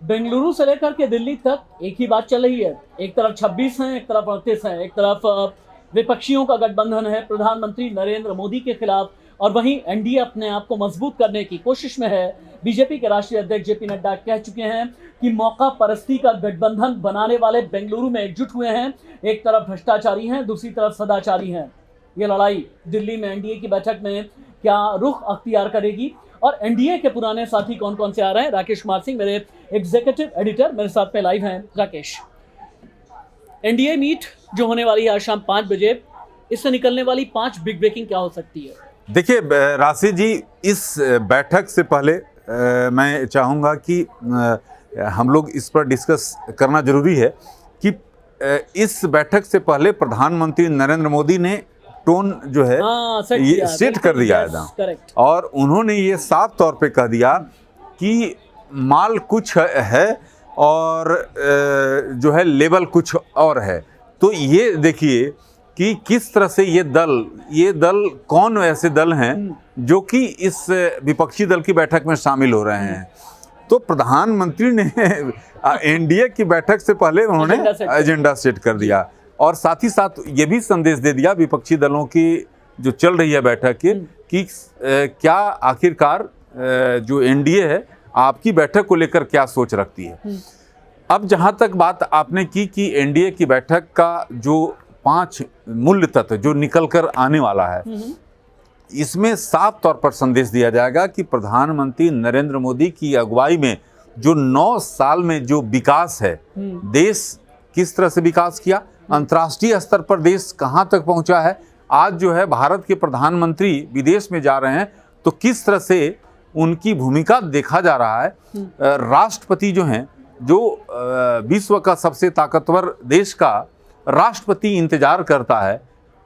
बेंगलुरु से लेकर के दिल्ली तक एक ही बात चल रही है। एक तरफ 26 हैं, एक तरफ 38 हैं, एक तरफ विपक्षियों का गठबंधन है प्रधानमंत्री नरेंद्र मोदी के खिलाफ, और वहीं एनडीए अपने आप को मजबूत करने की कोशिश में है। बीजेपी के राष्ट्रीय अध्यक्ष जेपी नड्डा कह चुके हैं कि मौका परस्ती का गठबंधन बनाने वाले बेंगलुरु में एकजुट हुए हैं। एक तरफ भ्रष्टाचारी हैं, दूसरी तरफ सदाचारी हैं। ये लड़ाई दिल्ली में एनडीए की बैठक में क्या रुख अख्तियार करेगी, और एनडीए के पुराने साथी कौन कौन से आ रहे हैं? राकेश कुमार सिंह मेरे एग्जीक्यूटिव एडिटर मेरे साथ में लाइव हैं। राकेश, एनडीए मीट जो होने वाली है आज शाम 5 बजे, इससे निकलने वाली 5 बिग ब्रेकिंग क्या हो सकती है? देखिए राशि जी, इस बैठक से पहले मैं चाहूँगा कि हम लोग इस पर डिस्कस करना जरूरी है कि इस बैठक से पहले प्रधानमंत्री नरेंद्र मोदी ने टोन जो है ये सेट कर दिया था, और उन्होंने ये साफ तौर पे कह दिया कि माल कुछ है और जो है लेवल कुछ और है। तो ये देखिए कि किस तरह से ये दल कौन ऐसे दल हैं जो कि इस विपक्षी दल की बैठक में शामिल हो रहे हैं। तो प्रधानमंत्री ने एनडीए की बैठक से पहले उन्होंने एजेंडा सेट कर दिया, और साथ ही साथ ये भी संदेश दे दिया विपक्षी दलों की जो चल रही है बैठक की कि क्या आखिरकार जो एनडीए है आपकी बैठक को लेकर क्या सोच रखती है। अब जहाँ तक बात आपने की कि एनडीए की बैठक का जो 5 मूल्य तत्व जो निकल कर आने वाला है, इसमें साफ तौर पर संदेश दिया जाएगा कि प्रधानमंत्री नरेंद्र मोदी की अगुवाई में जो 9 साल में जो विकास है, देश किस तरह से विकास किया, अंतर्राष्ट्रीय स्तर पर देश कहाँ तक पहुँचा है। आज जो है भारत के प्रधानमंत्री विदेश में जा रहे हैं तो किस तरह से उनकी भूमिका देखा जा रहा है। राष्ट्रपति जो हैं, जो विश्व का सबसे ताकतवर देश का राष्ट्रपति इंतजार करता है,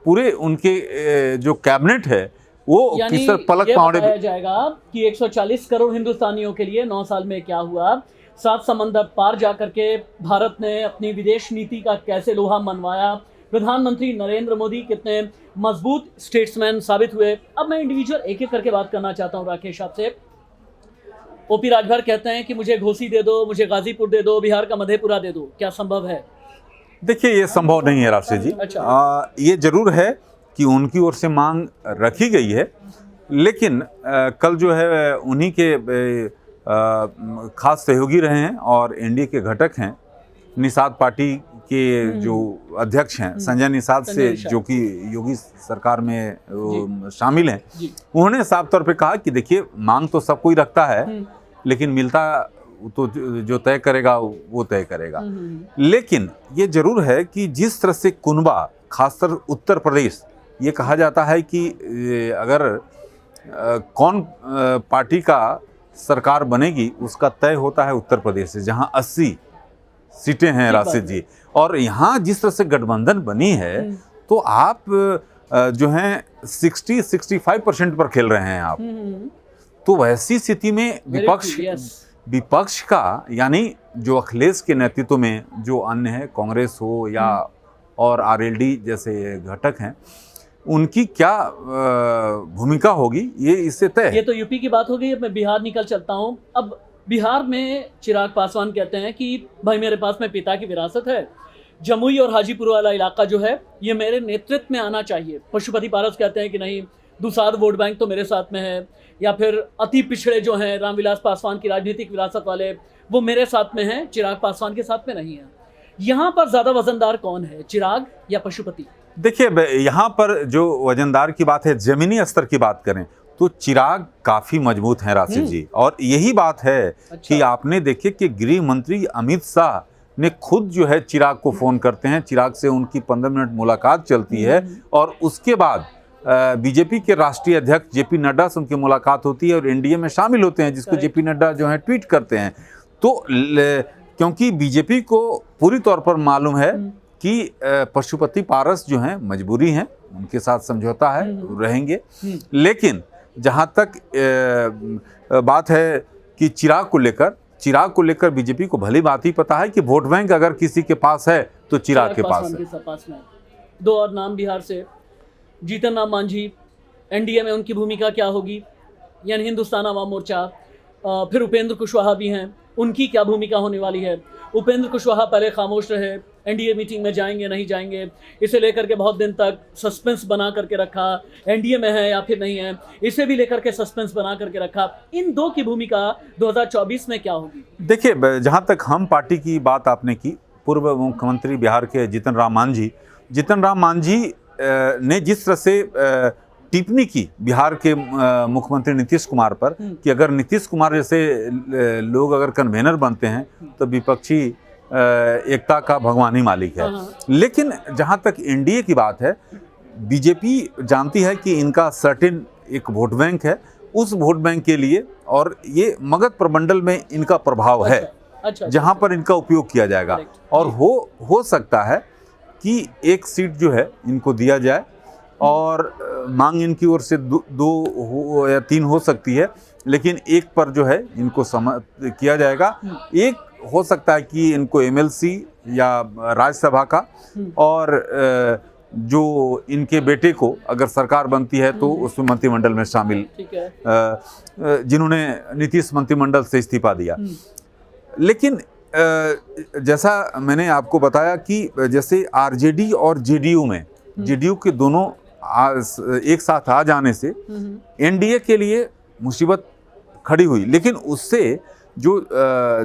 पूरे उनके जो कैबिनेट है वो किस तरह पलक पाउंडे जाएगा कि 140 करोड़ हिंदुस्तानियों के लिए 9 साल में क्या हुआ। 7 समंदर पार जाकर के भारत ने अपनी विदेश नीति का कैसे लोहा मनवाया, प्रधानमंत्री नरेंद्र मोदी कितने मजबूत स्टेट्समैन साबित हुए। अब मैं इंडिविजुअल एक एक करके बात करना चाहता हूँ राकेश आपसे। ओपी राजभर कहते हैं कि मुझे घोसी दे दो, मुझे गाजीपुर दे दो, बिहार का मधेपुरा दे दो, क्या संभव है? देखिए ये संभव नहीं है राशि जी। अच्छा। ये जरूर है कि उनकी ओर से मांग रखी गई है, लेकिन कल जो है उन्हीं के खास सहयोगी रहे हैं और एनडीए के घटक हैं, निषाद पार्टी के जो अध्यक्ष हैं संजय निषाद से, जो कि योगी सरकार में शामिल हैं, उन्होंने साफ तौर पे कहा कि देखिए मांग तो सब कोई रखता है, लेकिन मिलता तो जो तय करेगा वो तय करेगा। लेकिन ये जरूर है कि जिस तरह से कुनबा, खासकर उत्तर प्रदेश, ये कहा जाता है कि अगर कौन पार्टी का सरकार बनेगी उसका तय होता है उत्तर प्रदेश से, जहां 80 सीटें हैं राशिद जी। और यहाँ जिस तरह से गठबंधन बनी है तो आप जो हैं 60-65% पर खेल रहे हैं आप। तो वैसी स्थिति में विपक्ष का, यानी जो अखिलेश के नेतृत्व में जो अन्य है, कांग्रेस हो या और आरएलडी जैसे घटक हैं, उनकी क्या भूमिका होगी ये इससे तय है। ये तो यूपी की बात हो गई। अब मैं बिहार निकल चलता हूँ। अब बिहार में चिराग पासवान कहते हैं कि भाई मेरे पास में पिता की विरासत है, जमुई और हाजीपुर वाला इलाका जो है ये मेरे नेतृत्व में आना चाहिए। पशुपति पारस कहते हैं कि नहीं, दुसाध वोट बैंक तो मेरे साथ में है, या फिर अति पिछड़े जो हैं रामविलास पासवान की राजनीतिक विरासत वाले, वो मेरे साथ में हैं, चिराग पासवान के साथ में नहीं है। यहाँ पर ज्यादा वजनदार कौन है, चिराग या पशुपति? देखिए यहाँ पर जो वजनदार की बात है, जमीनी स्तर की बात करें तो चिराग काफी मजबूत हैं राशिद जी। और यही बात है कि आपने देखे कि गृह मंत्री अमित शाह ने खुद जो है चिराग को फोन करते हैं, चिराग से उनकी 15 मिनट मुलाकात चलती है, और उसके बाद बीजेपी के राष्ट्रीय अध्यक्ष जेपी नड्डा से उनकी मुलाकात होती है और एनडीए में शामिल होते हैं, जिसको जेपी नड्डा जो है ट्वीट करते हैं। तो क्योंकि बीजेपी को पूरी तौर पर मालूम है कि पशुपति पारस जो हैं मजबूरी हैं, उनके साथ समझौता है, रहेंगे। लेकिन जहाँ तक बात है कि चिराग को लेकर बीजेपी को भली बात ही पता है कि वोट बैंक अगर किसी के पास है तो चिराग के पास है। 2 और नाम बिहार से, जीतन राम मांझी, एनडीए में उनकी भूमिका क्या होगी, यानी हिंदुस्तान अवाम मोर्चा, फिर उपेंद्र कुशवाहा भी हैं, उनकी क्या भूमिका होने वाली है। उपेंद्र कुशवाहा पहले खामोश रहे, एनडीए मीटिंग में जाएंगे नहीं जाएंगे, इसे लेकर के बहुत दिन तक सस्पेंस बना करके रखा, एनडीए में है या फिर नहीं है, इसे भी लेकर के सस्पेंस बना करके रखा। इन दो की भूमिका 2024 में क्या होगी? देखिए, जहाँ तक हम पार्टी की बात आपने की, पूर्व मुख्यमंत्री बिहार के जीतन राम मांझी ने जिस तरह से टिप्पणी की बिहार के मुख्यमंत्री नीतीश कुमार पर कि अगर नीतीश कुमार जैसे लोग अगर कन्वेनर बनते हैं तो विपक्षी एकता का भगवान ही मालिक है। लेकिन जहाँ तक एनडीए की बात है, बीजेपी जानती है कि इनका सर्टेन एक वोट बैंक है, उस वोट बैंक के लिए, और ये मगध प्रमंडल में इनका प्रभाव है, जहाँ पर इनका उपयोग किया जाएगा। और हो सकता है कि एक सीट जो है इनको दिया जाए, और मांग इनकी ओर से दो या तीन हो सकती है, लेकिन एक पर जो है इनको किया जाएगा। एक हो सकता है कि इनको एमएलसी या राज्यसभा का, और जो इनके बेटे को अगर सरकार बनती है तो उसमें मंत्रिमंडल में शामिल, जिन्होंने नीतीश मंत्रिमंडल से इस्तीफा दिया। लेकिन जैसा मैंने आपको बताया कि जैसे आरजेडी और जेडीयू में, जेडीयू के दोनों एक साथ आ जाने से एनडीए के लिए मुसीबत खड़ी हुई। लेकिन उससे जो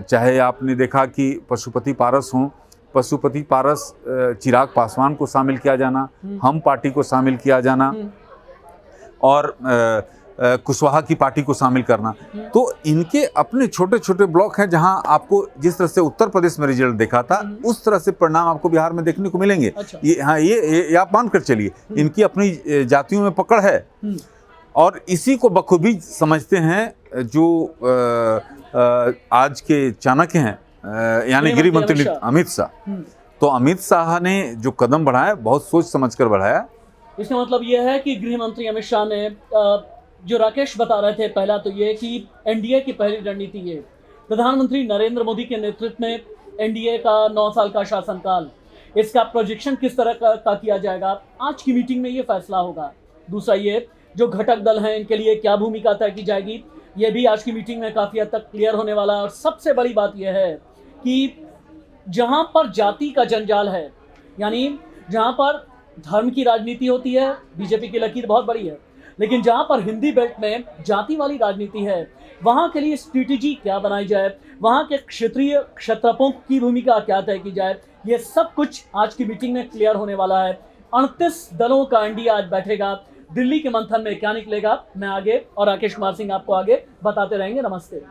चाहे आपने देखा कि पशुपति पारस चिराग पासवान को शामिल किया जाना, हम पार्टी को शामिल किया जाना, और कुशवाहा की पार्टी को शामिल करना, तो इनके अपने छोटे छोटे ब्लॉक हैं जहां आपको जिस तरह से उत्तर प्रदेश में रिजल्ट देखा था उस तरह से परिणाम आपको बिहार में देखने को मिलेंगे। ये आप मान कर चलिए, इनकी अपनी जातियों में पकड़ है, और इसी को बखूबी समझते हैं जो आज के चाणक्य हैं, यानी गृह मंत्री अमित शाह। तो अमित शाह ने जो कदम बढ़ाया बहुत सोच समझ कर बढ़ाया। इसका मतलब यह है कि गृह मंत्री अमित शाह ने, जो राकेश बता रहे थे, पहला तो ये कि एनडीए की पहली रणनीति है, प्रधानमंत्री नरेंद्र मोदी के नेतृत्व में एनडीए का 9 साल का शासनकाल, इसका प्रोजेक्शन किस तरह का किया जाएगा, आज की मीटिंग में ये फैसला होगा। दूसरा ये, जो घटक दल हैं इनके लिए क्या भूमिका तय की जाएगी, ये भी आज की मीटिंग में काफ़ी हद तक क्लियर होने वाला है। और सबसे बड़ी बात यह है कि जहाँ पर जाति का जंजाल है, यानी जहाँ पर धर्म की राजनीति होती है, बीजेपी की लकीर बहुत बड़ी है, लेकिन जहां पर हिंदी बेल्ट में जाति वाली राजनीति है, वहां के लिए स्ट्रेटेजी क्या बनाई जाए, वहां के क्षेत्रीय क्षत्रपों की भूमिका क्या तय की जाए, ये सब कुछ आज की मीटिंग में क्लियर होने वाला है। 38 दलों का एनडीए आज बैठेगा, दिल्ली के मंथन में क्या निकलेगा, मैं आगे और राकेश कुमार सिंह आपको आगे बताते रहेंगे। नमस्ते।